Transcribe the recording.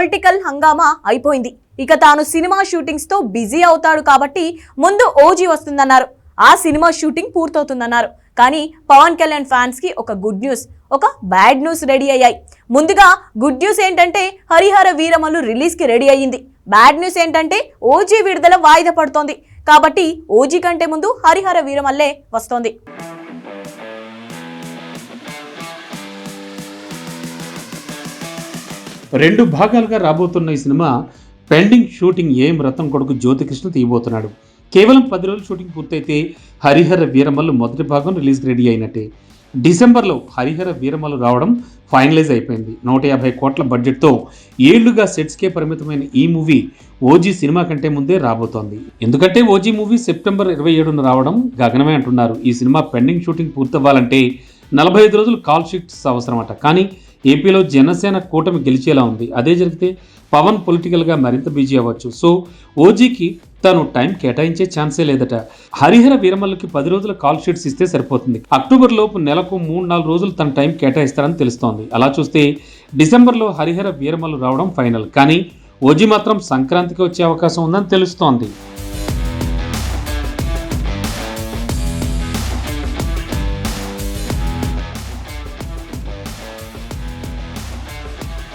Political హంగామా అయిపోయింది. ఇక తాను సినిమా షూటింగ్స్ తో బిజీ అవుతాడు కాబట్టి ముందు ఓజీ వస్తుందన్నారు. ఆ సినిమా షూటింగ్ పూర్తవుతుందన్నారు. కానీ పవన్ కళ్యాణ్ ఫ్యాన్స్ కి ఒక గుడ్ న్యూస్, ఒక బ్యాడ్ న్యూస్ రెడీ అయ్యాయి. ముందుగా గుడ్ న్యూస్ ఏంటంటే హరిహర వీరమల్లు రిలీజ్ కి రెడీ అయ్యింది. బ్యాడ్ న్యూస్ ఏంటంటే ఓజీ విడుదల వాయిదా పడుతోంది. కాబట్టి ఓజీ కంటే ముందు హరిహర వీరమల్లే వస్తోంది. రెండు భాగాలుగా రాబోతున్న ఈ సినిమా పెండింగ్ షూటింగ్ ఏం రత్నం కొడుకు జ్యోతికృష్ణ తీయబోతున్నాడు. కేవలం 10 రోజులు షూటింగ్ పూర్తయితే హరిహర వీరమల్లు మొదటి భాగం రిలీజ్కి రెడీ అయినట్టే. డిసెంబర్లో హరిహర వీరమల్లు రావడం ఫైనలైజ్ అయిపోయింది. 150 కోట్ల బడ్జెట్తో ఏళ్లుగా సెట్స్కే పరిమితమైన ఈ మూవీ ఓజీ సినిమా కంటే ముందే రాబోతోంది. ఎందుకంటే ఓజీ మూవీ సెప్టెంబర్ 27న రావడం గగనమే అంటున్నారు. ఈ సినిమా పెండింగ్ షూటింగ్ పూర్తవ్వాలంటే 45 రోజులు కాల్ షీట్స్ అవసరమట. కానీ ఏపీలో జనసేన కూటమి గెలిచేలా ఉంది. అదే జరిగితే పవన్ పొలిటికల్గా మరింత బిజీ అవ్వచ్చు. సో ఓజీకి తను టైం కేటాయించే ఛాన్సే లేదట. హరిహర వీరమల్లుకి 10 రోజుల కాల్ షీట్స్ ఇస్తే సరిపోతుంది. అక్టోబర్ లోపు నెలకు 3-4 రోజులు తన టైం కేటాయిస్తారని తెలుస్తోంది. అలా చూస్తే డిసెంబర్లో హరిహర వీరమల్లు రావడం ఫైనల్. కానీ ఓజీ మాత్రం సంక్రాంతికి వచ్చే అవకాశం ఉందని తెలుస్తోంది.